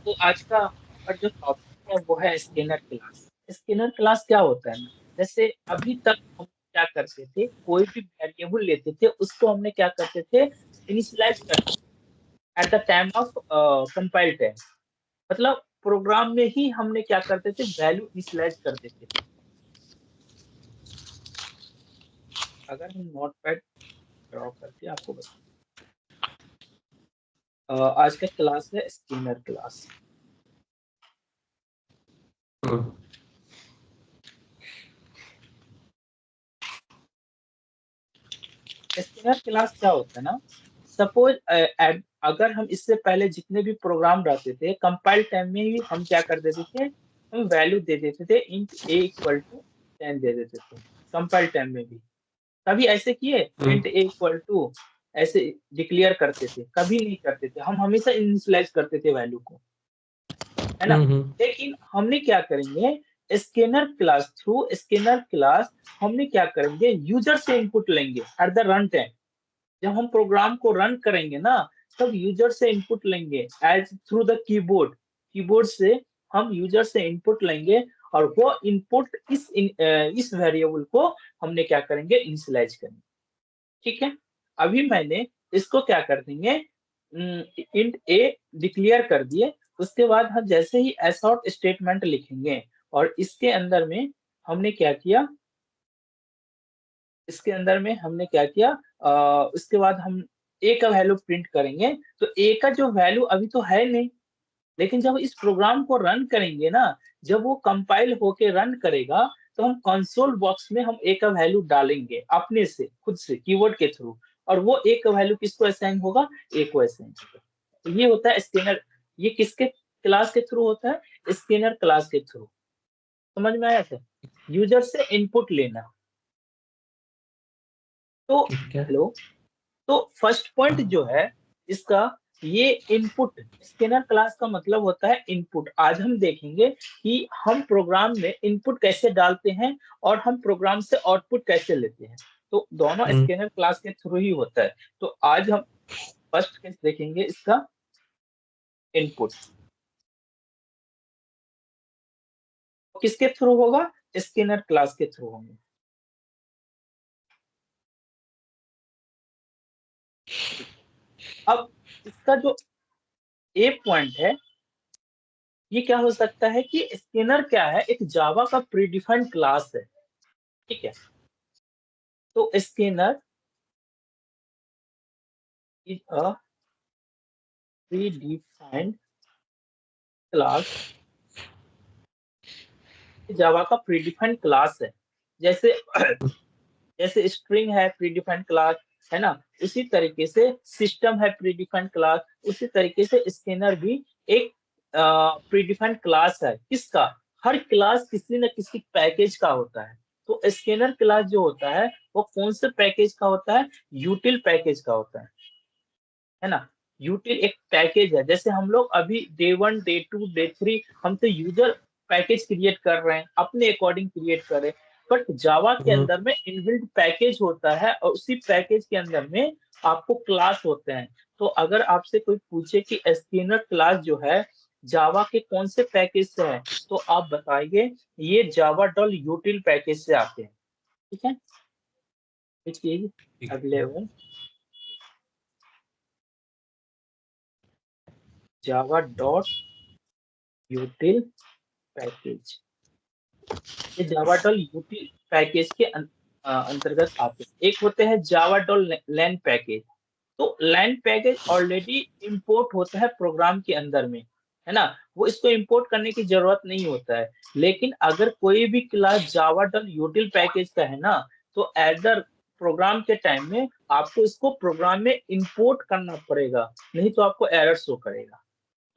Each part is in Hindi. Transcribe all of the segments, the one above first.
तो आज का हमारा जो टॉपिक है वो है स्कैनर क्लास। स्कैनर क्लास क्या होता है ना, जैसे अभी तक हम क्या करते थे, कोई भी वेरिएबल लेते थे उसको हमने क्या करते थे, इनिशियलाइज करते थे at the time of compile time. मतलब प्रोग्राम में ही हमने क्या करते थे, वैल्यू इनिशियलाइज कर देते थे। अगर हम नोट पैड ड्रॉ करके आपको बता, आज का क्लास है स्कैनर क्लास। स्कैनर क्लास क्या होता है ना, सपोज अगर हम इससे पहले जितने भी प्रोग्राम रहते थे कंपाइल टाइम में ही हम क्या कर देते थे, हम वैल्यू दे देते थे इंट ए इक्वल टू 10 दे देते थे कंपाइल टाइम में भी। कभी ऐसे किए इंट ए इक्वल टू ऐसे डिक्लेयर करते थे? कभी नहीं करते थे, हम हमेशा इनिशियलाइज करते थे वैल्यू को, है ना। लेकिन हमने क्या करेंगे, scanner class, through scanner class हमने क्या करेंगे, यूजर से इनपुट लेंगे एट द रन टाइम। जब हम प्रोग्राम को रन करेंगे ना, तब यूजर से इनपुट लेंगे as through the keyboard. Keyboard से हम यूजर से इनपुट लेंगे और वो इनपुट इस वेरिएबल को हमने क्या करेंगे, इनिशियलाइज करेंगे। ठीक है। अभी मैंने इसको क्या कर देंगे, इंट ए डिक्लेयर कर दिए। उसके बाद हम जैसे ही एसॉर्ट स्टेटमेंट लिखेंगे और इसके अंदर में हमने क्या किया, इसके अंदर में हमने क्या किया, उसके बाद हम ए का वैल्यू प्रिंट करेंगे। तो ए का जो वैल्यू अभी तो है नहीं, लेकिन जब इस प्रोग्राम को रन करेंगे ना, जब वो कंपाइल होके रन करेगा, तो हम कंसोल बॉक्स में हम ए का वैल्यू डालेंगे अपने से, खुद से, कीवर्ड के थ्रू। और वो ए का वैल्यू किसको असाइन होगा, ए को असाइन होगा। तो ये होता है स्कैनर। ये किसके क्लास के थ्रू होता है, स्कैनर क्लास के थ्रू। समझ में आया था, यूजर से इनपुट लेना। तो ठीक है। हेलो, तो फर्स्ट पॉइंट जो है इसका, ये इनपुट, स्कैनर क्लास का मतलब होता है इनपुट। आज हम देखेंगे कि हम प्रोग्राम में इनपुट कैसे डालते हैं और हम प्रोग्राम से आउटपुट कैसे लेते हैं। तो दोनों स्कैनर क्लास के थ्रू ही होता है। तो आज हम फर्स्ट केस देखेंगे इसका, इनपुट किसके थ्रू होगा, स्कैनर क्लास के थ्रू होंगे। अब इसका जो ए पॉइंट है, ये क्या हो सकता है कि स्कैनर क्या है, एक जावा का प्रीडिफाइंड क्लास है। ठीक है। तो scanner is a predefined class, Java का प्रीडिफाइंड क्लास है। जैसे जैसे स्ट्रिंग है प्रीडिफाइंड क्लास, है ना, उसी तरीके से सिस्टम है प्रीडिफाइंड क्लास, उसी तरीके से स्कैनर भी एक प्रीडिफाइंड क्लास है। किसका, हर क्लास किसी न किसी पैकेज का होता है। तो स्कैनर क्लास जो होता है वो कौन से पैकेज का होता है, यूटिल पैकेज का होता है ना। यूटिल एक पैकेज है, जैसे हम लोग अभी डे 1 डे 2 डे 3 हम तो यूजर पैकेज क्रिएट कर रहे हैं, अपने अकॉर्डिंग क्रिएट कर रहे हैं। बट जावा के अंदर में इनबिल्ट पैकेज होता है और उसी पैकेज के अंदर में आपको क्लास होते हैं। तो अगर आपसे कोई पूछे कि स्कैनर क्लास जो है जावा के कौन से पैकेज से है, तो आप बताइए ये जावा डॉल यूटिल पैकेज से आते हैं। ठीक है। देखिए अगले वन, जावा डॉट यूटिल पैकेज। ये जावा डॉल यूटिल पैकेज के अंतर्गत आते हैं। एक होते हैं जावा डॉल लैन पैकेज। तो लैन पैकेज ऑलरेडी इंपोर्ट होता है प्रोग्राम के अंदर में, है ना, वो इसको इंपोर्ट करने की जरूरत नहीं होता है। लेकिन अगर कोई भी क्लास जावा डॉल यूटिल पैकेज का है ना, तो एडर प्रोग्राम के टाइम में आपको इसको प्रोग्राम में इंपोर्ट करना पड़ेगा, नहीं तो आपको एरर शो करेगा।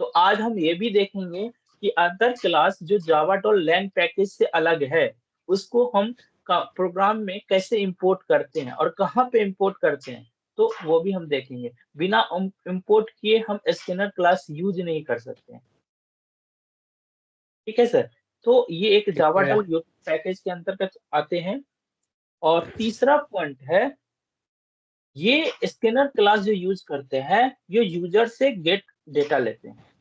तो आज हम ये भी देखेंगे कि अदर क्लास जो जावा डॉट लैंग पैकेज से अलग है, उसको हम प्रोग्राम में कैसे इंपोर्ट करते हैं और कहाँ पे इंपोर्ट करते हैं, तो वो भी हम देखेंगे। बिना इंपोर्ट किए हम स्कैनर क्लास यूज नहीं कर सकते हैं। ठीक है सर। तो ये एक ठीक जावा है। डॉट पैकेज के अंतर्गत आते हैं। और तीसरा पॉइंट है, ये स्कैनर क्लास जो यूज करते हैं, ये यूजर से गेट डेटा लेते हैं।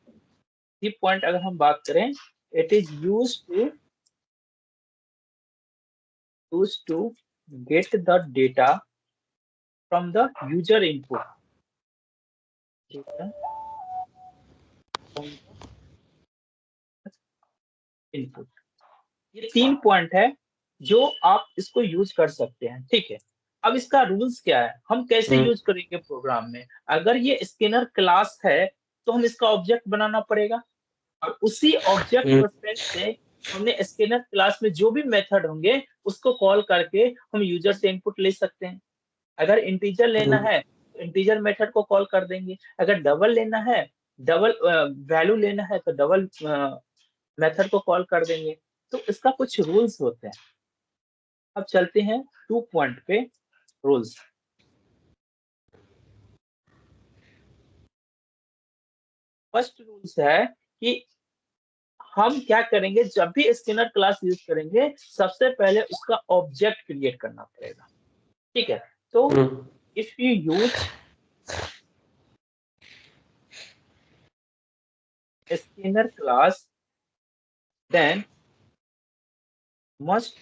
सी पॉइंट अगर हम बात करें, it is used to get the data from the user input. Data from the input. ये 3 पॉइंट है जो आप इसको यूज कर सकते हैं, ठीक है। अब इसका रूल्स क्या है, हम कैसे यूज करेंगे प्रोग्राम में। अगर ये स्कैनर क्लास है तो हम इसका ऑब्जेक्ट बनाना पड़ेगा, और उसी ऑब्जेक्ट रेफरेंस से हमने स्कैनर क्लास में जो भी मेथड होंगे उसको कॉल करके हम यूजर से इनपुट ले सकते हैं। अगर इंटीजर लेना है तो इंटीजर मेथड को कॉल कर देंगे, अगर डबल लेना है, डबल वैल्यू लेना है तो डबल मेथड को कॉल कर देंगे। तो इसका कुछ रूल्स होते हैं। अब चलते हैं 2 पॉइंट पे रूल्स। फर्स्ट रूल्स है कि हम क्या करेंगे, जब भी स्कैनर क्लास यूज करेंगे सबसे पहले उसका ऑब्जेक्ट क्रिएट करना पड़ेगा, ठीक है। तो if you use scanner class then must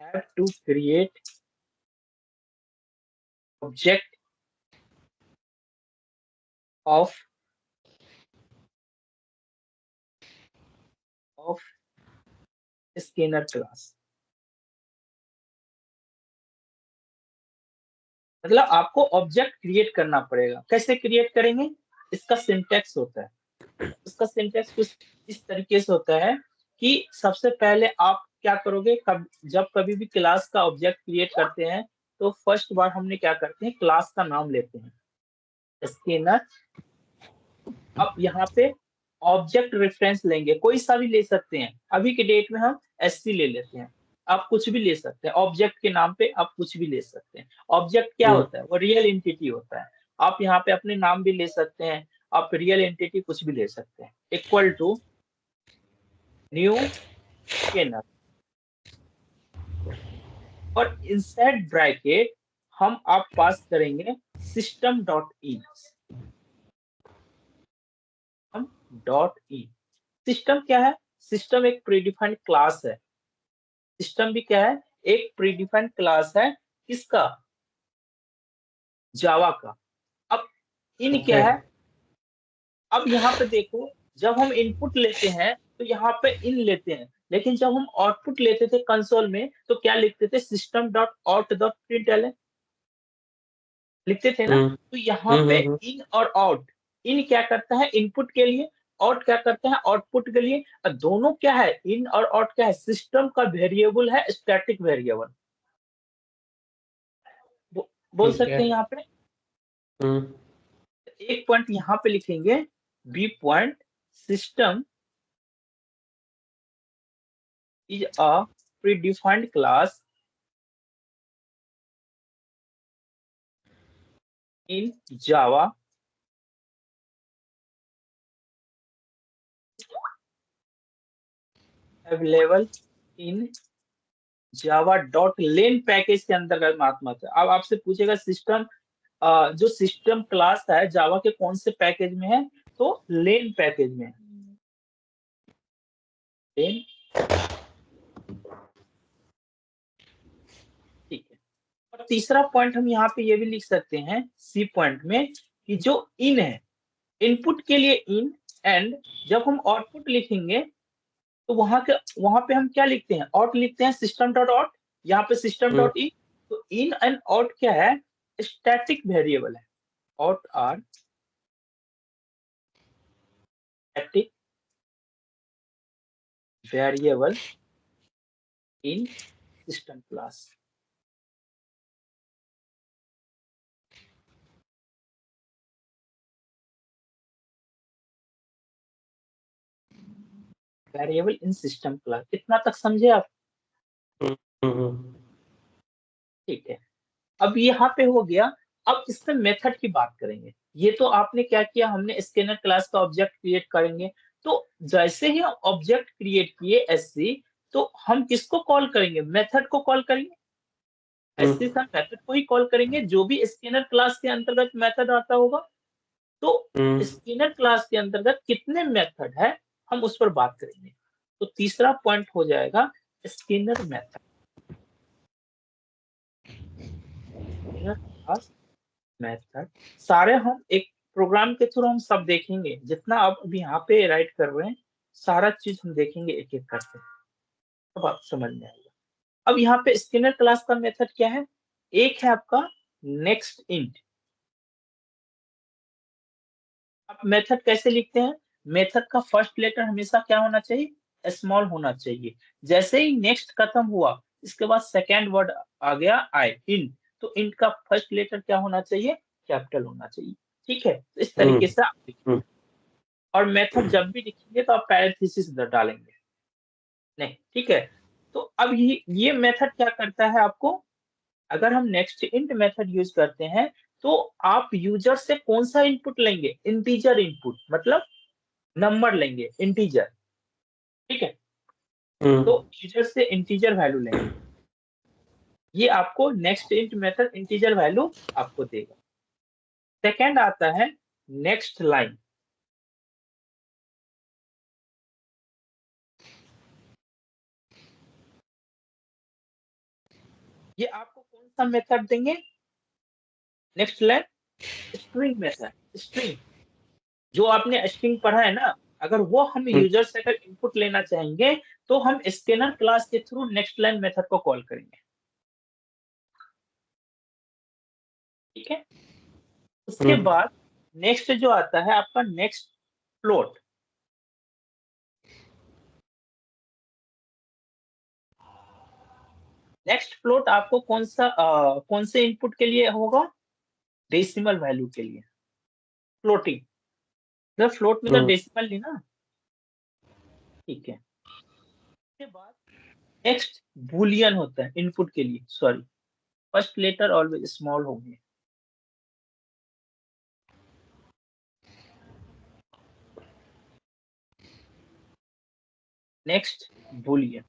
have to create object of scanner class। मतलब आपको ऑब्जेक्ट क्रिएट करना पड़ेगा। कैसे क्रिएट करेंगे, इसका सिंटैक्स होता है। इसका सिंटैक्स कुछ इस तरीके से होता है कि सबसे पहले आप क्या करोगे, जब कभी भी क्लास का ऑब्जेक्ट क्रिएट करते हैं तो फर्स्ट बार हमने क्या करते हैं, क्लास का नाम लेते हैं स्कैनर। अब यहाँ पे ऑब्जेक्ट रेफरेंस लेंगे, कोई सा भी ले सकते हैं। अभी के डेट में हम एससी ले लेते हैं, आप कुछ भी ले सकते हैं। ऑब्जेक्ट के नाम पे आप कुछ भी ले सकते हैं। ऑब्जेक्ट क्या होता है, वो रियल एंटिटी होता है। आप यहाँ पे अपने नाम भी ले सकते हैं, आप रियल एंटिटी कुछ भी ले सकते हैं। इक्वल टू न्यू स्कैनर, और इनसाइड ब्रैकेट हम आप पास करेंगे सिस्टम डॉट इन। सिस्टम क्या है, सिस्टम एक प्रीडिफाइंड क्लास है। सिस्टम भी क्या है, एक प्रीडिफाइंड क्लास है। किसका, जावा का। अब इन क्या है, अब यहाँ पे देखो, जब हम इनपुट लेते हैं तो यहाँ पे इन लेते हैं, लेकिन जब हम आउटपुट लेते थे कंसोल में तो क्या लिखते थे, system dot out dot println लिखते थे ना। तो यहाँ पे इन और आउट, इन क्या करता है इनपुट के लिए, आउट क्या करता है आउटपुट के लिए। और दोनों क्या है, इन और आउट क्या है, सिस्टम का वेरिएबल है, स्टैटिक वेरिएबल बोल सकते हैं यहाँ पे। एक पॉइंट यहाँ पे लिखेंगे, B point system is a predefined class in Java available in Java dot lang package के अंतर्गत महात्मा है। अब आपसे पूछेगा सिस्टम, जो सिस्टम क्लास है जावा के कौन से पैकेज में है, तो लेन पैकेज में है। लेन, ठीक है। और तीसरा पॉइंट हम यहाँ पे ये भी लिख सकते हैं सी पॉइंट में, कि जो इन है, इनपुट के लिए इन, एंड जब हम आउटपुट लिखेंगे तो वहां पे हम क्या लिखते हैं, आउट लिखते हैं, सिस्टम डॉट आउट। यहाँ पे सिस्टम डॉट इन, तो इन एंड आउट क्या है, स्टैटिक वेरिएबल है। Out are static variable in system class. Variable in system class, इतना तक समझे आप, ठीक है। अब यहाँ पे हो गया। अब इससे मेथड की बात करेंगे। ये तो आपने क्या किया, हमने स्कैनर क्लास का ऑब्जेक्ट क्रिएट करेंगे। तो जैसे ही ऑब्जेक्ट क्रिएट किए एससी, तो हम किसको कॉल करेंगे, मेथड को कॉल करेंगे। एससी हम मेथड को ही कॉल करेंगे, जो भी स्कैनर क्लास के अंतर्गत मेथड आता होगा तो स्किनर क्लास के अंतर्गत कितने मेथड है, हम उस पर बात करेंगे। तो तीसरा पॉइंट हो जाएगा Skinner method. Skinner class method सारे हम एक प्रोग्राम के थ्रू हम सब देखेंगे, जितना आप अभी यहाँ पे राइट कर रहे हैं सारा चीज हम देखेंगे एक एक करके, तब आप समझ में आएगा। अब यहाँ पे स्किनर क्लास का मेथड क्या है, एक है आपका नेक्स्ट इंट। आप मेथड कैसे लिखते हैं, मेथड का फर्स्ट लेटर हमेशा क्या होना चाहिए, स्मॉल होना चाहिए। जैसे ही नेक्स्ट खत्म हुआ इसके बाद सेकेंड वर्ड आ गया आई इंट, तो इंट का फर्स्ट लेटर क्या होना चाहिए, कैपिटल होना चाहिए। ठीक है, तो इस तरीके से आप लिखिए। और मेथड जब भी लिखेंगे तो आप पैरेंथेसिस डालेंगे नहीं, ठीक है। तो अब ये मेथड क्या करता है आपको, अगर हम नेक्स्ट इंट मेथड यूज करते हैं तो आप यूजर से कौन सा इनपुट लेंगे, इंटीजर इनपुट, मतलब नंबर लेंगे इंटीजर। ठीक है, तो यूजर से इंटीजर वैल्यू लेंगे, ये आपको next int method integer value आपको देगा। सेकेंड आता है नेक्स्ट लाइन। ये आपको कौन सा मेथड देंगे, next line string method. String जो आपने स्ट्रिंग पढ़ा है ना, अगर वो हम यूजर से अगर इनपुट लेना चाहेंगे तो हम स्कैनर क्लास के थ्रू नेक्स्ट लाइन मेथड को कॉल करेंगे। ठीक है, उसके बाद नेक्स्ट जो आता है आपका नेक्स्ट फ्लोट। नेक्स्ट फ्लोट आपको कौन से इनपुट के लिए होगा, डेसिमल वैल्यू के लिए, फ्लोटिंग। मतलब फ्लोट मतलब डेसिमल नहीं ना, ठीक है। उसके बाद नेक्स्ट बुलियन होता है इनपुट के लिए, sorry first letter always small होंगे। नेक्स्ट बुलियन,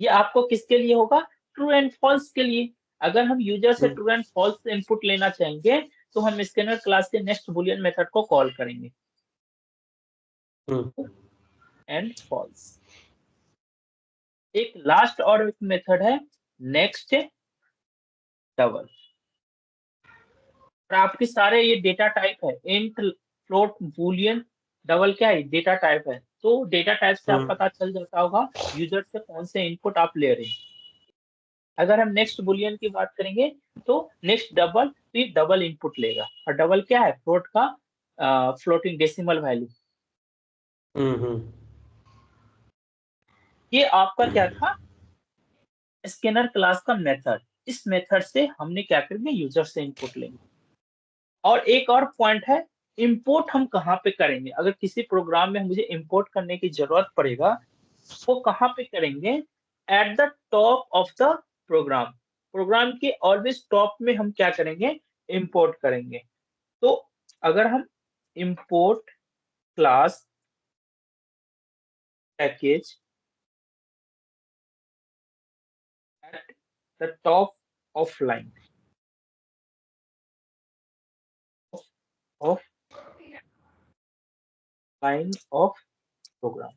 ये आपको किसके लिए होगा, ट्रू एंड फॉल्स के लिए। अगर हम यूजर से ट्रू एंड फॉल्स इनपुट लेना चाहेंगे तो हम स्कैनर क्लास के नेक्स्ट बुलियन मेथड को कॉल करेंगे, एंड फॉल्स। एक लास्ट और एक मेथड है नेक्स्ट डबल। और आपके सारे ये डेटा टाइप है, इंट फ्लोट बूलियन डबल, क्या है डेटा टाइप है। तो डेटा टाइप से आप पता चल जाता होगा यूजर से कौन से इनपुट आप ले रहे हैं। अगर हम नेक्स्ट बुलियन की बात करेंगे तो नेक्स्ट डबल फिर डबल इनपुट लेगा, और डबल क्या है, फ्लोट का फ्लोटिंग डेसिमल वैल्यू। ये आपका क्या था, स्कैनर क्लास का मेथड। इस मेथड से हमने क्या करेंगे, यूजर से इनपुट लेंगे। और एक और पॉइंट है, इंपोर्ट हम कहाँ पे करेंगे, अगर किसी प्रोग्राम में मुझे इंपोर्ट करने की जरूरत पड़ेगा वो कहाँ पे करेंगे, at the top of the program. Program के ऑलवेज टॉप में हम क्या करेंगे, इंपोर्ट करेंगे। तो अगर हम import class package at the top of line of line of program,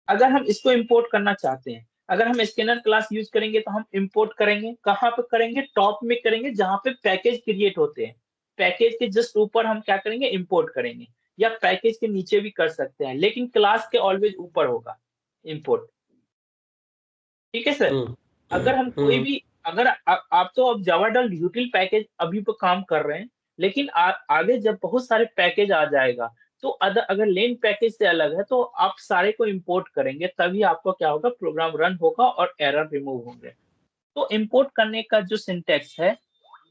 अगर हम इसको इंपोर्ट करना चाहते हैं, अगर हम स्कैनर क्लास यूज करेंगे तो हम इंपोर्ट करेंगे कहाँ पे करेंगे, टॉप में करेंगे जहां पे पैकेज क्रिएट होते हैं। पैकेज के जस्ट ऊपर हम क्या करेंगे, इंपोर्ट करेंगे, या पैकेज के नीचे भी कर सकते हैं, लेकिन क्लास के ऑलवेज ऊपर होगा इंपोर्ट। ठीक है सर। अगर हम कोई भी, अगर आप तो अब जावाडल यूटिल पैकेज अभी तो काम कर रहे हैं, लेकिन आगे जब बहुत सारे पैकेज आ जाएगा तो अगर लेन पैकेज से अलग है तो आप सारे को इंपोर्ट करेंगे, तभी आपको क्या होगा, प्रोग्राम रन होगा और एरर रिमूव होंगे। तो इंपोर्ट करने का जो सिंटेक्स है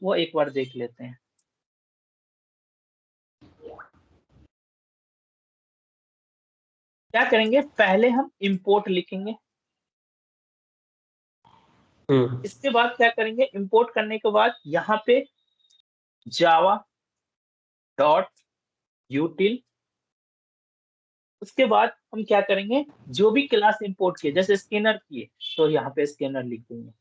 वो एक बार देख लेते हैं। क्या करेंगे, पहले हम इंपोर्ट लिखेंगे, इसके बाद क्या करेंगे, इंपोर्ट करने के बाद यहाँ पे जावा डॉट यूटिल उसके बाद हम क्या करेंगे, जो भी क्लास इंपोर्ट किए, जैसे स्कैनर किए तो यहाँ पे स्कैनर लिख देंगे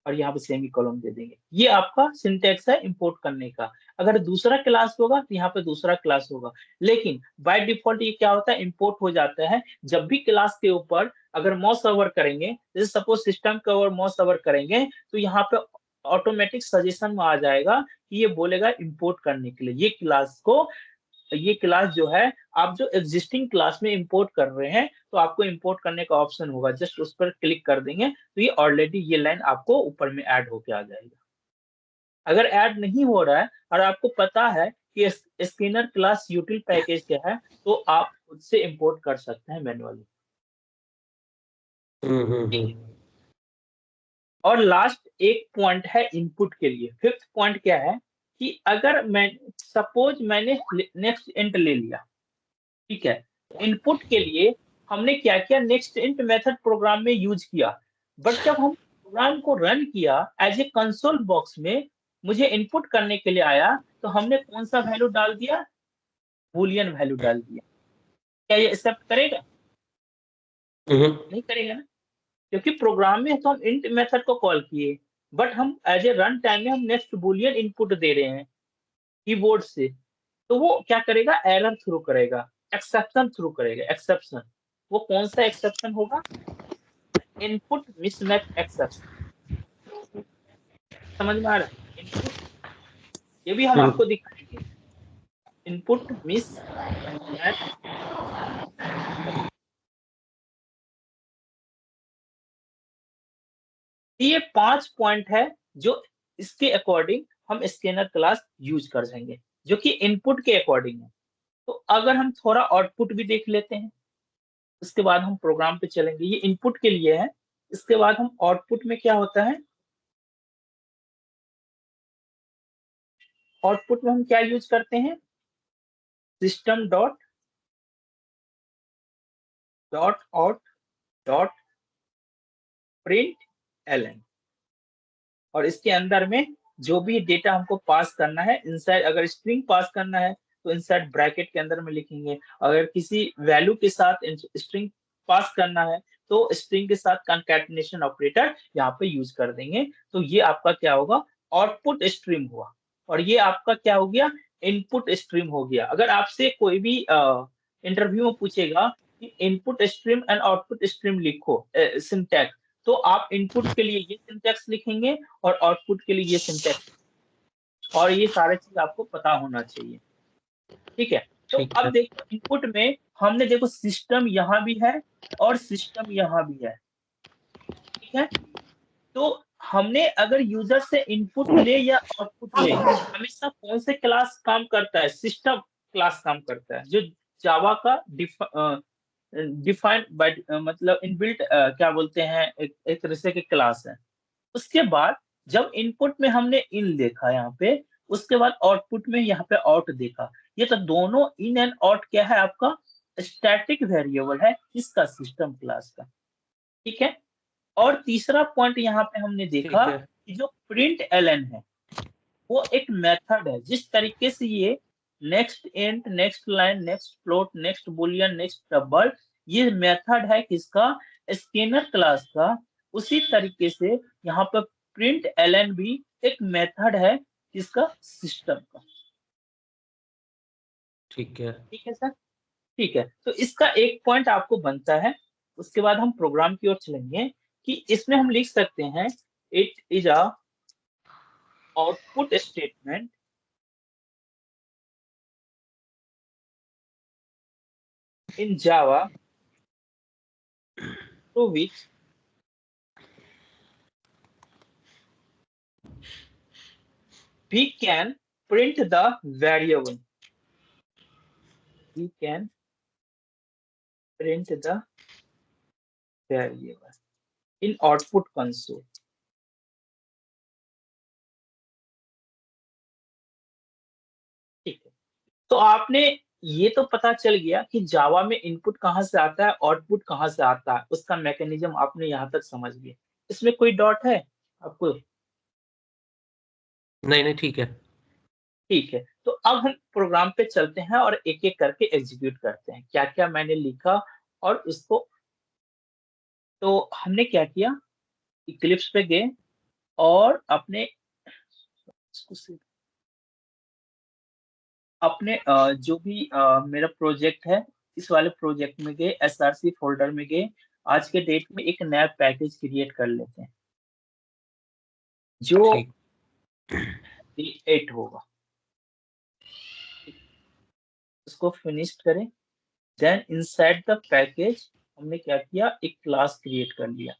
और यहाँ पे सेमीकोलन दे देंगे। ये आपका सिंटैक्स है इंपोर्ट करने का। अगर दूसरा क्लास होगा तो यहाँ पे दूसरा क्लास होगा, लेकिन बाय डिफॉल्ट ये क्या होता है, इंपोर्ट हो जाता है जब भी क्लास के ऊपर अगर माउस ओवर करेंगे, जैसे सपोज सिस्टम के ऊपर माउस ओवर करेंगे तो यहाँ पे ऑटोमेटिक सजेशन में आ जाएगा कि ये बोलेगा इंपोर्ट करने के लिए ये क्लास को। ये क्लास जो है आप जो एग्जिस्टिंग क्लास में इंपोर्ट कर रहे हैं, तो आपको इंपोर्ट करने का ऑप्शन होगा, जस्ट उस पर क्लिक कर देंगे तो ये ऑलरेडी ये लाइन आपको ऊपर में ऐड होके आ जाएगा। अगर ऐड नहीं हो रहा है और आपको पता है कि स्कैनर क्लास यूटिल पैकेज क्या है, तो आप खुद से इंपोर्ट कर सकते हैं मैन्युअली। और लास्ट एक पॉइंट है इनपुट के लिए। फिफ्थ पॉइंट क्या है कि अगर मैं सपोज मैंने नेक्स्ट इंट ले लिया, ठीक है, इनपुट के लिए हमने क्या किया, नेक्स्ट इंट मेथड प्रोग्राम में यूज किया, बट जब हम प्रोग्राम को रन किया एज ए कंसोल बॉक्स में मुझे इनपुट करने के लिए आया, तो हमने कौन सा वैल्यू डाल दिया, बूलियन वैल्यू डाल दिया। क्या ये एक्सेप्ट करेगा? नहीं करेगा ना, क्योंकि प्रोग्राम में तो हम इंट मेथड को कॉल किए, बट हम एज ए रन टाइम में हम नेक्स्ट बूलियन इनपुट दे रहे हैं कीबोर्ड से, तो वो क्या करेगा, एरर थ्रो करेगा, एक्सेप्शन थ्रो करेगा। एक्सेप्शन वो कौन सा एक्सेप्शन होगा, इनपुट मिसमैच एक्सेप्शन। समझ में आ रहा है? इनपुट, ये भी हम आपको दिखाएंगे, इनपुट मिसमैच। ये 5 पॉइंट है जो इसके अकॉर्डिंग हम स्कैनर क्लास यूज कर देंगे, जो कि इनपुट के अकॉर्डिंग है। तो अगर हम थोड़ा आउटपुट भी देख लेते हैं, उसके बाद हम प्रोग्राम पे चलेंगे। ये इनपुट के लिए है, इसके बाद हम आउटपुट में क्या होता है, आउटपुट में हम क्या यूज करते हैं, system dot dot out dot println, और इसके अंदर में जो भी डेटा हमको पास करना है, इनसाइड अगर स्ट्रिंग पास करना है तो इनसाइड ब्रैकेट के अंदर में लिखेंगे, अगर किसी वैल्यू के साथ स्ट्रिंग पास करना है तो स्ट्रिंग के साथ कंकैटिनेशन ऑपरेटर यहाँ पे यूज कर देंगे। तो ये आपका क्या होगा, आउटपुट स्ट्रीम हुआ, और ये आपका क्या हो गया, इनपुट स्ट्रीम हो गया। अगर आपसे कोई भी इंटरव्यू में पूछेगा कि input stream and output stream लिखो सिंटैक्स, तो आप इनपुट के लिए ये सिंटैक्स लिखेंगे और आउटपुट के लिए ये सिंटैक्स, और ये सारे चीज आपको पता होना चाहिए। ठीक है, तो अब देखो इनपुट में हमने देखो सिस्टम यहाँ भी है और सिस्टम यहाँ भी है, ठीक है। तो हमने अगर यूजर से इनपुट ले या आउटपुट ले, हमेशा कौन से क्लास काम करता है, सिस्टम क्लास काम करता है, जो जावा का डिफाइंड बाय मतलब इनबिल्ट क्या बोलते हैं, एक तरह से क्लास है। उसके बाद जब इनपुट में हमने इन देखा यहाँ पे, उसके बाद आउटपुट में यहाँ पे आउट देखा, ये तो दोनों इन एंड आउट क्या है, आपका स्टैटिक वेरिएबल है इसका, सिस्टम क्लास का। ठीक है, और तीसरा पॉइंट यहाँ पे हमने देखा कि जो प्रिंट एलन है वो एक मेथड है, जिस तरीके से ये next int, next line, next float, next Boolean, next double, ये मेथड है किसका, स्कैनर क्लास का, उसी तरीके से यहाँ पर प्रिंट एलन भी एक मेथड है किसका, सिस्टम का। ठीक है सर, ठीक है, तो इसका एक पॉइंट आपको बनता है। उसके बाद हम प्रोग्राम की ओर चलेंगे कि इसमें हम लिख सकते हैं, it is a output statement in Java through which we can print the variable. We can print the variable in output console. ठीक है, तो आपने ये तो पता चल गया कि जावा में इनपुट कहाँ से आता है, आउटपुट कहाँ से आता है, उसका मैकेनिज्म आपने यहाँ तक समझ गए। इसमें कोई डॉट है आपको? नहीं, ठीक है। ठीक है, तो अब हम प्रोग्राम पे चलते हैं और एक-एक करके एग्जीक्यूट करते हैं। क्या-क्या मैंने लिखा और उसको तो हमने क्या किया, इक्लिप्स पे गए और अपने जो भी मेरा प्रोजेक्ट है, इस वाले प्रोजेक्ट में गए, एसआरसी फ़ोल्डर में गए, आज के डेट में एक नया पैकेज क्रिएट कर लेते हैं, जो ठीक। D8 होगा। उसको फिनिश्ड करें, देन इनसाइड द पैकेज हमने क्या किया, एक क्लास क्रिएट कर लिया,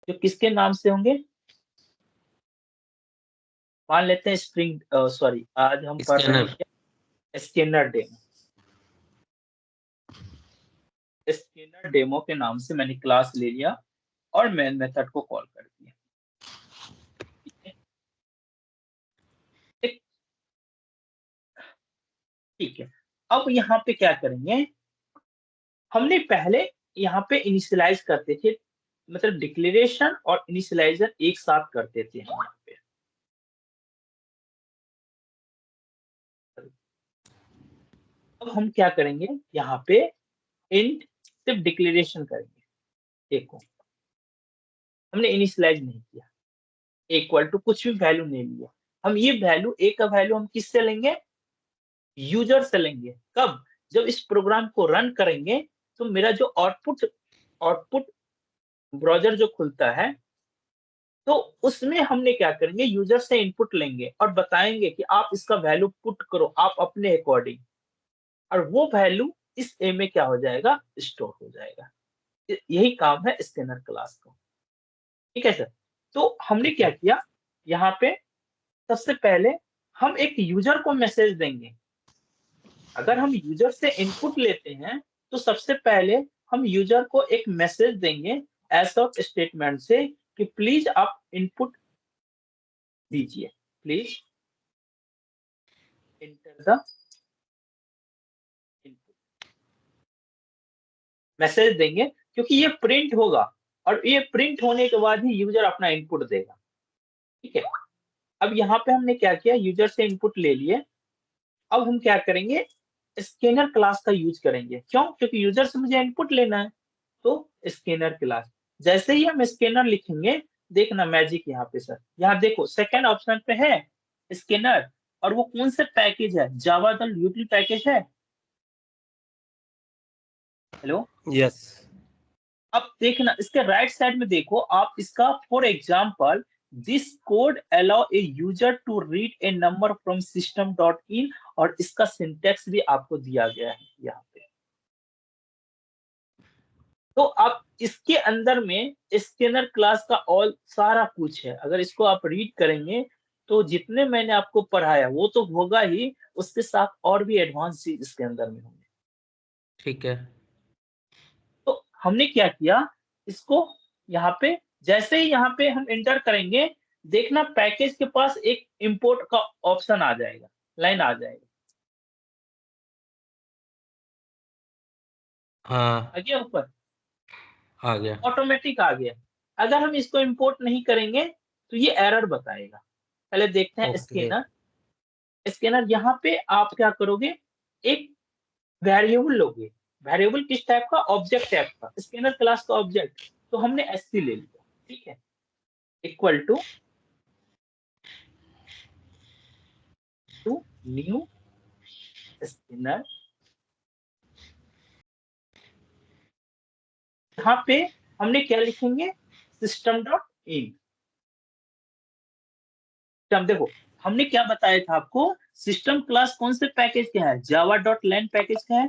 जो किसके नाम से होंगे? मान लेते हैं सॉरी, आज हम पढ़ रहे हैं स्कैनर। क्या? Scanner demo. स्कैनर डेमो के नाम से मैंने क्लास ले लिया और मेन मेथड को कॉल कर दिया। ठीक है, ठीक ठीक है। अब यहाँ पे क्या करेंगे, हमने पहले यहाँ पे इनिशियलाइज करते थे, मतलब डिक्लेरेशन और इनिशियलाइजर एक साथ करते थे हम यहाँ पे। अब हम क्या करेंगे, यहाँ पे इंट सिर्फ डिक्लेरेशन करेंगे। देखो, हमने इनिशियलाइज नहीं किया, इक्वल टू कुछ भी वैल्यू नहीं लिया। हम ये वैल्यू, ए का वैल्यू हम किससे लेंगे? यूजर से लेंगे। कब? जब इस प्रोग्राम को रन करेंगे तो मेरा जो आउटपुट आउटपुट ब्राउज़र जो खुलता है, तो उसमें हमने क्या करेंगे, यूजर से इनपुट लेंगे और बताएँगे कि आप इसका वैल्यू पुट करो आप अपने अकॉर्डिंग, और वो वैल्यू इस ए में क्या हो जाएगा, स्टोर हो जाएगा। यही काम है स्कैनर क्लास का। ठीक है सर? तो हमने ठीक क्या है। किया, यहाँ पे सबसे पहले हम एक यूजर को मैसेज देंगे। अगर हम यूजर से इनपुट लेते हैं, तो सबसे पहले हम यूजर को एक मैसेज देंगे एस ऑफ स्टेटमेंट से कि प्लीज आप इनपुट दीजिए। Please enter the input, message देंगे, क्योंकि ये प्रिंट होगा और ये प्रिंट होने के बाद ही यूजर अपना इनपुट देगा। ठीक है, अब यहाँ पे हमने क्या किया, यूजर से इनपुट ले लिए। अब हम क्या करेंगे, स्कैनर क्लास का यूज करेंगे। क्यों? क्योंकि यूजर से मुझे इनपुट लेना है, तो स्कैनर क्लास। जैसे ही हम स्कैनर लिखेंगे, देखना मैजिक यहाँ पे सर, यहाँ देखो सेकंड ऑप्शन पे है स्कैनर, और वो कौन से पैकेज है, जावा द यूटिल पैकेज है। Hello, yes. अब देखना इसके राइट साइड में देखो आप, इसका for example this code allow a user to read a number from system dot in, और इसका सिंटेक्स भी आपको दिया गया है यहाँ पे। तो आप इसके अंदर में स्कैनर क्लास का ऑल सारा कुछ है। अगर इसको आप रीड करेंगे तो जितने मैंने आपको पढ़ाया वो तो होगा ही, उसके साथ और भी एडवांस चीज इसके अंदर में होंगे। ठीक है। तो हमने क्या किया, इसको यहाँ पे जैसे ही यहाँ पे हम एंटर करेंगे, देखना पैकेज के पास एक इंपोर्ट का ऑप्शन आ जाएगा, लाइन आ जाएगा। आ हाँ, गया ऊपर, आ गया। ऑटोमेटिक आ गया। अगर हम इसको इंपोर्ट नहीं करेंगे तो ये एरर बताएगा। पहले देखते हैं ओके। स्कैनर। स्कैनर यहाँ पे आप क्या करोगे, एक वेरिएबल लोगे। वेरिएबल किस टाइप का, ऑब्जेक्ट टाइप का, स्कैनर क्लास का ऑब्जेक्ट। तो हमने एससी ले लिया, ठीक है, इक्वल टू न्यू स्कैनर। यहाँ पे हमने क्या लिखेंगे, सिस्टम डॉट इन। सिस्टम, देखो हमने क्या बताया था आपको, सिस्टम क्लास कौन से पैकेज का है, जावा डॉट लैन पैकेज का है।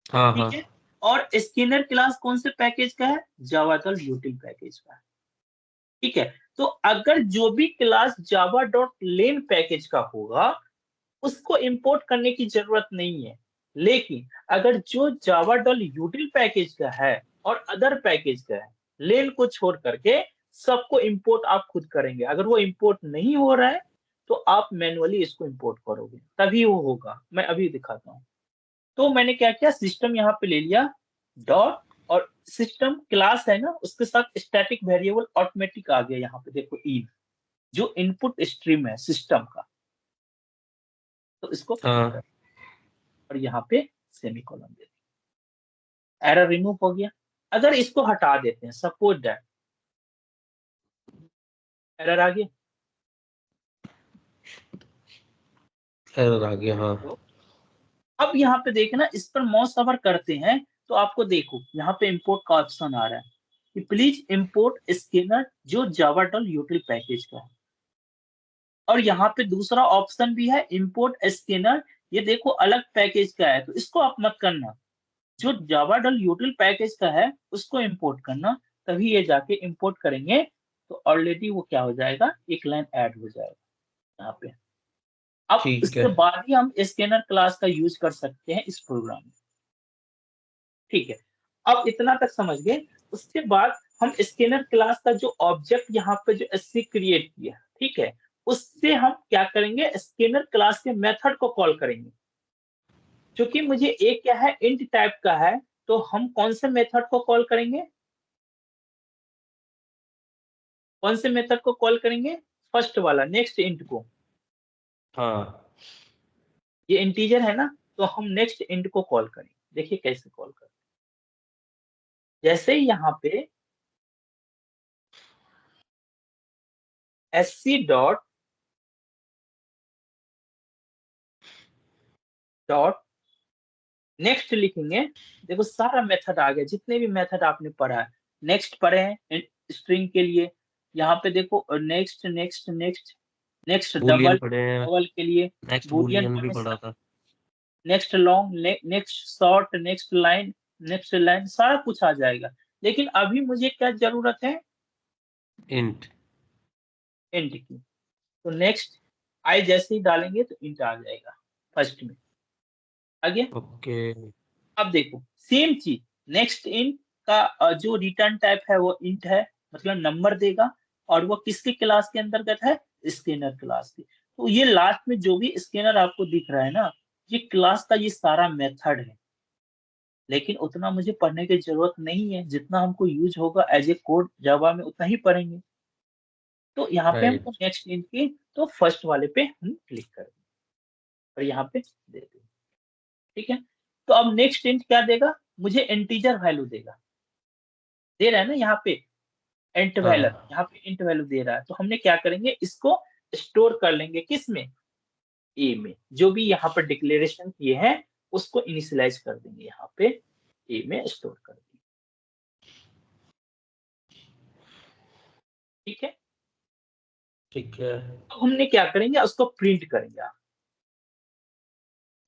हाँ हाँ। ठीक है, और स्कैनर क्लास कौन से पैकेज का है, जावा डॉट यूटिल पैकेज का है। ठीक है, तो अगर जो भी क्लास जावा डॉट लेन पैकेज का होगा, उसको इंपोर्ट करने की जरूरत नहीं है। लेकिन अगर जो जावा डॉट यूटिल पैकेज का है और अदर पैकेज का है, लेन को छोड़ करके सबको इंपोर्ट आप खुद करेंगे। अगर वो इंपोर्ट नहीं हो रहा है तो आप मैन्युअली इसको इंपोर्ट करोगे, तभी वो होगा। मैं अभी दिखाता हूँ। तो मैंने क्या किया, सिस्टम यहाँ पे ले लिया डॉट, और सिस्टम क्लास है ना, उसके साथ स्टैटिक वेरिएबल ऑटोमेटिक आ गया यहाँ पे, देखो इन। जो इनपुट स्ट्रीम है सिस्टम का, तो इसको प्रिंट कर और यहाँ पे सेमीकोलन दे दें। एरर रिमूव हो गया। अगर इसको हटा देते हैं, सपोज दैट एरर आ गया, एरर आ गया, हाँ। तो अब यहाँ पे देखना, इस पर माउस ओवर करते हैं तो आपको देखो यहाँ पे इंपोर्ट का ऑप्शन आ रहा है कि प्लीज इंपोर्ट स्कैनर जो जावाडॉल यूटिल पैकेज का है। और यहाँ पे दूसरा ऑप्शन भी है इंपोर्ट स्कैनर, ये देखो अलग पैकेज का है, तो इसको आप मत करना, जो जावाडॉल यूटिल पैकेज का है उसको इंपोर्ट करना, तभी ये जाके इंपोर्ट करेंगे तो ऑलरेडी वो क्या हो जाएगा, एक लाइन ऐड हो जाएगा यहाँ पे। अब ठीक इसके है। बाद ही हम स्कैनर क्लास का यूज कर सकते हैं इस प्रोग्राम में। ठीक है, अब इतना तक समझ गए। उसके बाद हम स्कैनर क्लास का जो ऑब्जेक्ट यहाँ पे जो एससी क्रिएट किया, ठीक है, उससे हम क्या करेंगे, स्कैनर क्लास के मेथड को कॉल करेंगे। क्योंकि मुझे एक क्या है, इंट टाइप का है, तो हम कौन से मेथड को कॉल करेंगे, कौन से मेथड को कॉल करेंगे, फर्स्ट वाला नेक्स्ट इंट को। हाँ, ये इंटीजर है ना, तो हम नेक्स्ट इंट को कॉल करेंगे। देखिए कैसे कॉल करें, जैसे ही यहाँ पे sc डॉट नेक्स्ट लिखेंगे, देखो सारा मेथड आ गया, जितने भी मेथड आपने पढ़ा है नेक्स्ट पढ़े हैं स्ट्रिंग के लिए। यहाँ पे देखो next next next next Boolean double पढ़े हैं, डबल के लिए, नेक्स्ट बूलियन बूलियन भी पढ़े, पढ़ा था। Next long, next short, next line, सारा कुछ आ जाएगा। लेकिन अभी मुझे क्या जरूरत है, इंट। इंट की। तो नेक्स्ट आई जैसे ही डालेंगे तो इंट आ जाएगा फर्स्ट में, आगे। ओके। अब देखो सेम चीज, नेक्स्ट इंट का जो रिटर्न टाइप है वो इंट है, मतलब नंबर देगा, और वो किसके क्लास के अंतर्गत है, स्कैनर क्लास के। तो ये लास्ट में जो भी स्कैनर आपको दिख रहा है ना, ये क्लास का ये सारा मेथड है। लेकिन उतना मुझे पढ़ने की जरूरत नहीं है, जितना हमको यूज होगा एज ए कोड जावा में उतना ही पढ़ेंगे। तो यहाँ पे हमको राइट। नेक्स्ट इंट की, तो फर्स्ट वाले पे हम क्लिक करेंगे और यहाँ पे दे देंगे। ठीक है, तो अब नेक्स्ट इंट क्या देगा, मुझे इंटीजर वैल्यू देगा, दे रहा है ना यहाँ पे इंट वैल्यू, हाँ, यहाँ पे इंट वैल्यू दे रहा है। तो हमने क्या करेंगे, इसको स्टोर कर लेंगे किस में, ए में। जो भी यहाँ पर डिक्लेरेशन किए हैं उसको इनिशियलाइज कर देंगे, यहाँ पे ए में स्टोर कर देंगे। ठीक है, ठीक है। तो हमने क्या करेंगे, उसको प्रिंट करेंगे। आप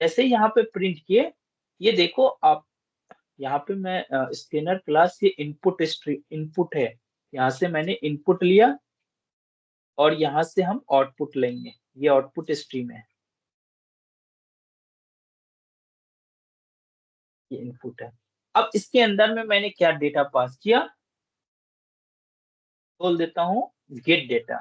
जैसे यहाँ पे प्रिंट किए, ये देखो आप, यहाँ पे मैं स्कैनर क्लास ये इनपुट स्ट्रीम इनपुट है, यहाँ से मैंने इनपुट लिया और यहाँ से हम आउटपुट लेंगे, ये आउटपुट स्ट्रीम है, ये इनपुट है। अब इसके अंदर में मैंने क्या डेटा पास किया, बोल देता हूँ गेट डेटा,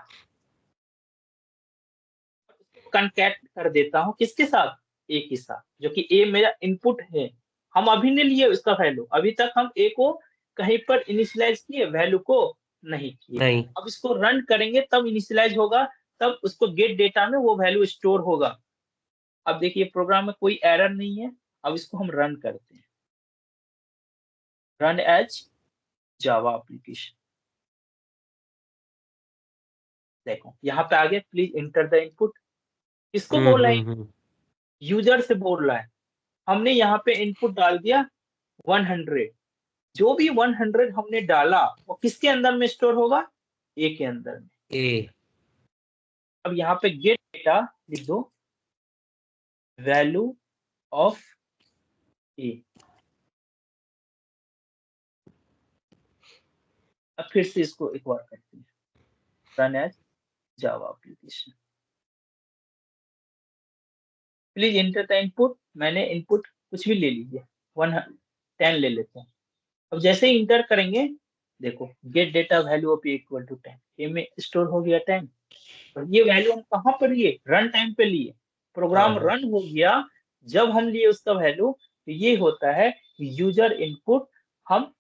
कंकैट कर देता हूँ किसके साथ, ए के साथ, जो कि ए मेरा इनपुट है। हम अभी नहीं लिए उसका वैल्यू, अभी तक हम ए को कहीं पर इनिशियलाइज किए, वैल्यू को नहीं किए। नहीं। अब इसको रन करेंगे तब इनिशियलाइज होगा, तब उसको गेट डेटा में वो वैल्यू स्टोर होगा। अब देखिए प्रोग्राम में कोई एरर नहीं है। अब इसको हम रन करते हैं, रन एज जावा एप्लीकेशन। देखो यहाँ पे आ गया, प्लीज इंटर द इनपुट। किसको बोल रहा है, हम्म। यूजर से बोल रहा है। हमने यहाँ पे इनपुट डाल दिया 100, जो भी 100 हमने डाला वो किसके अंदर में स्टोर होगा, ए के अंदर में। ए। अब यहाँ पे गेट डेटा लिख दो, वैल्यू ऑफ ए। अब फिर से इसको एक बार करते हैं, run as Java application. Please enter the input, मैंने इनपुट कुछ भी ले लीजिए, 10 ले लेते हैं। अब जैसे ही इंटर करेंगे, देखो get data value of a equal to 10, a में स्टोर हो गया 10। और ये वैल्यू हम कहाँ पर लिए, रन टाइम पे लिए, प्रोग्राम हाँ। रन हो गया जब हम लिए उसका वैल्यू। तो ये होता है यूजर इनपुट, हम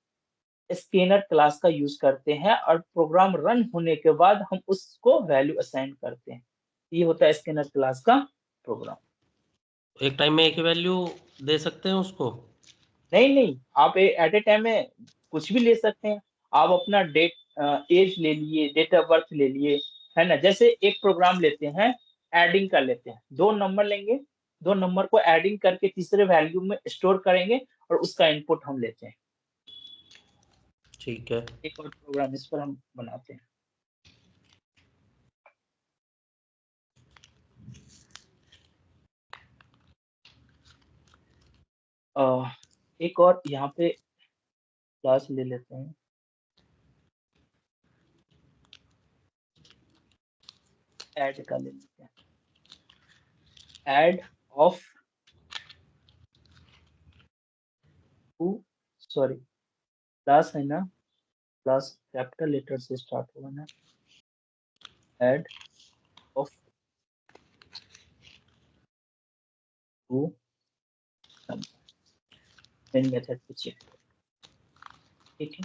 स्कैनर क्लास का यूज करते हैं और प्रोग्राम रन होने के बाद हम उसको वैल्यू असाइन करते हैं। ये होता है स्कैनर क्लास का प्रोग्राम। एक टाइम में एक ही वैल्यू दे सकते हैं उसको? नहीं नहीं, आप एट ए टाइम में कुछ भी ले सकते हैं। आप अपना एज ले लिए, डेट ऑफ बर्थ ले लिए, है ना। जैसे एक प्रोग्राम लेते हैं, एडिंग का लेते हैं, दो नंबर लेंगे, दो नंबर को एडिंग करके तीसरे वैल्यू में स्टोर करेंगे और उसका इनपुट हम लेते हैं। ठीक है। एक और प्रोग्राम इस पर हम बनाते हैं। एक और यहाँ पे क्लास ले लेते हैं, ऐड का ले लेते हैं, add of two, sorry class है ना, क्लास कैपिटल लेटर से स्टार्ट होगा ना, add of two main method पे चेक, ठीक है।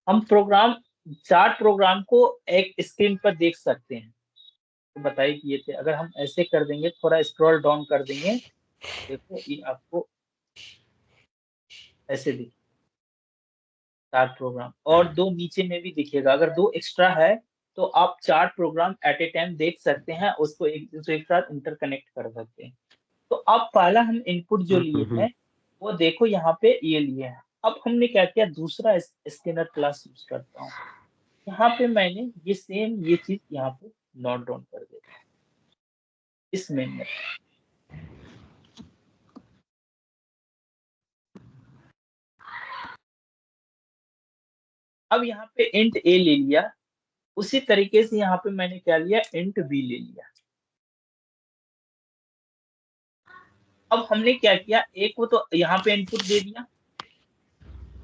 हम प्रोग्राम, चार प्रोग्राम को एक स्क्रीन पर देख सकते हैं। तो बताइए कि ये थे, अगर हम ऐसे कर देंगे, थोड़ा स्क्रॉल डाउन कर देंगे, देखो ये आपको ऐसे दिखे चार प्रोग्राम, और दो नीचे में भी दिखेगा। अगर दो एक्स्ट्रा है तो आप चार प्रोग्राम एट ए टाइम देख सकते हैं, उसको एक दूसरे के साथ इंटरकनेक्ट कर सकते हैं। तो अब पहला हम इनपुट जो लिए हम्म। हैं, वो देखो यहाँ पे ये लिए हैं। अब हमने क्या किया, दूसरा स्कैनर क्लास यूज करता हूँ। यहाँ पे मैंने ये सेम ये चीज यहाँ पे नोट डाउन कर देता हूँ इस मेन में। अब यहाँ पे इंट ए ले लिया, उसी तरीके से यहाँ पे मैंने क्या लिया, इंट बी ले लिया। अब हमने क्या किया, एक को तो यहाँ पे इनपुट दे दिया।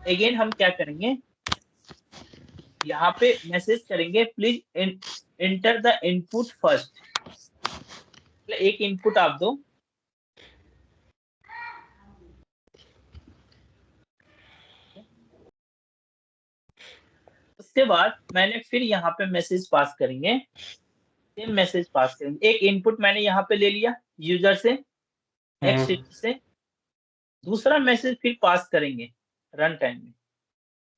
अगेन हम क्या करेंगे, यहाँ पे मैसेज करेंगे please enter the input first. एक इनपुट आप दो, उसके बाद मैंने फिर यहाँ पे मैसेज पास करेंगे, सेम मैसेज पास करेंगे। एक इनपुट मैंने यहाँ पे ले लिया यूजर से, नेक्स्ट से, दूसरा मैसेज फिर पास करेंगे रन टाइम में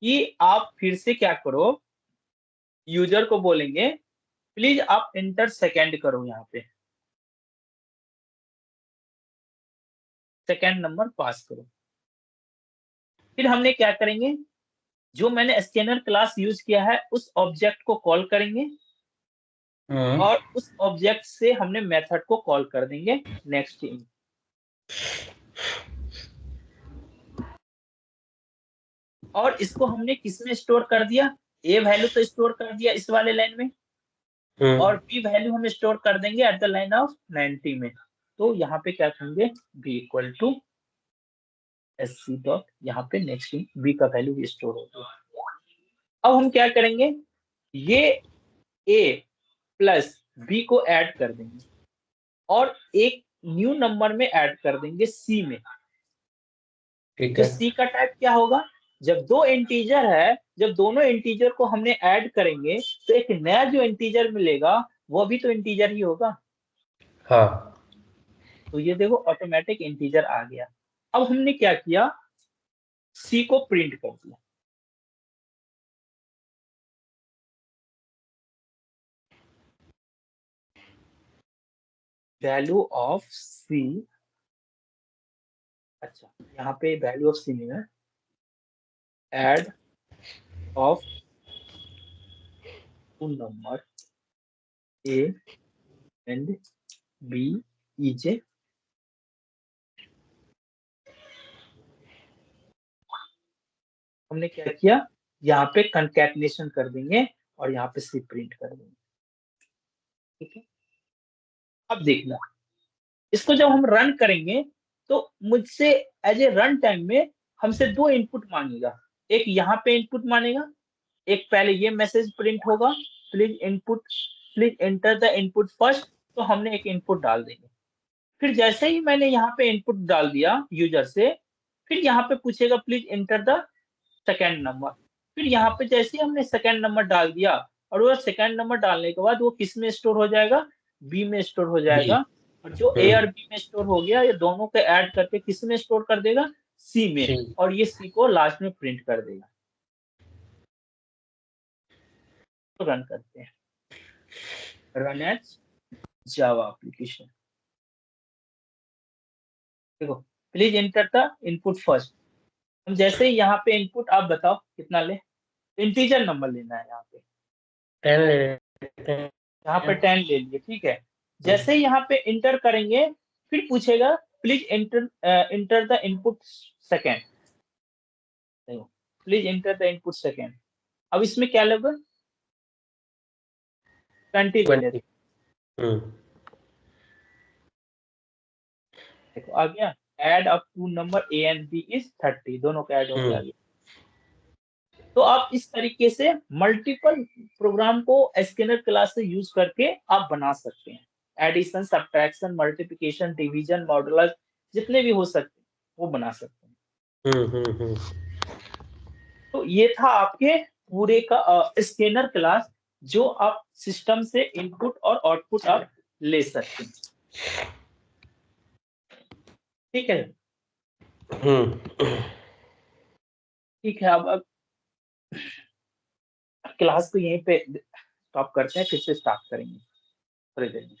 कि आप फिर से क्या करो, यूजर को बोलेंगे प्लीज आप इंटर सेकेंड करो, यहाँ पे सेकेंड नंबर पास करो। फिर हमने क्या करेंगे, जो मैंने स्कैनर क्लास यूज किया है उस ऑब्जेक्ट को कॉल करेंगे और उस ऑब्जेक्ट से हमने मेथड को कॉल कर देंगे नेक्स्ट इन। और इसको हमने किसमें स्टोर कर दिया, ए वैल्यू तो स्टोर कर दिया इस वाले लाइन में, और बी वैल्यू हम स्टोर कर देंगे एट द लाइन ऑफ 90 में। तो यहाँ पे क्या करेंगे, b equal to s c dot, यहाँ पे नेक्स्ट इन बी का वैल्यू भी स्टोर हो गया। अब हम क्या करेंगे, ये ए प्लस बी को ऐड कर देंगे और एक न्यू नंबर में ऐड कर देंगे सी में। ठीक जो है। सी का टाइप क्या होगा, जब दो इंटीजर है, जब दोनों इंटीजर को हमने ऐड करेंगे तो एक नया जो इंटीजर मिलेगा वो भी तो इंटीजर ही होगा। हाँ। तो ये देखो ऑटोमेटिक इंटीजर आ गया। अब हमने क्या किया, सी को प्रिंट कर दिया। वैल्यू ऑफ सी, अच्छा यहाँ पे वैल्यू ऑफ सी नहीं है, add of two number a and b is, हमने क्या किया, यहाँ पे कंकैटिनेशन कर देंगे और यहाँ पे सी प्रिंट कर देंगे, ठीक है। अब देखना, इसको जब हम रन करेंगे तो मुझसे एज ए रन टाइम में हमसे दो इनपुट मांगेगा। एक यहाँ पे इनपुट मांगेगा, एक पहले ये मैसेज प्रिंट होगा please input, please enter the input first, तो हमने एक इनपुट डाल देंगे। फिर जैसे ही मैंने यहाँ पे इनपुट डाल दिया यूजर से, फिर यहाँ पे पूछेगा please enter the second number. फिर यहाँ पे जैसे ही हमने सेकंड नंबर डाल दिया, और वो सेकंड नंबर डालने के बाद वो किस में स्टोर हो जाएगा, बी में स्टोर हो बी। जाएगा। और जो ए और बी में स्टोर हो गया, ये दोनों को ऐड करके किस में स्टोर कर देगा, सी में। सी। और ये सी को लास्ट में प्रिंट कर देगा। तो रन करते हैं, रन एज जावा एप्लीकेशन। देखो, please enter the input first. हम जैसे ही यहाँ पे इनपुट, आप बताओ कितना ले, इंटीजर नंबर लेना है यहाँ पे। 10 ले लेते हैं। यहाँ पे 10 ले लिए, ठीक है। जैसे ही यहाँ पे इंटर करेंगे, फिर पूछेगा please enter the input second. देखो, please enter the input second. अब इसमें क्या लगेगा, 20 ले लेते। 20। देखो आ गया, add up to number a and b is 30, दोनों का ऐड होके आ गया। तो आप इस तरीके से मल्टीपल प्रोग्राम को स्कैनर क्लास से यूज करके आप बना सकते हैं। Addition, subtraction, multiplication, division, modulus, जितने भी हो सकते हैं वो बना सकते हैं। तो ये था आपके पूरे का स्कैनर क्लास, जो आप सिस्टम से इनपुट और आउटपुट आप ले सकते हैं। ठीक है, ठीक है। अब क्लास को यहीं पे स्टॉप करते हैं, फिर से स्टार्ट करेंगे थोड़ी देर में।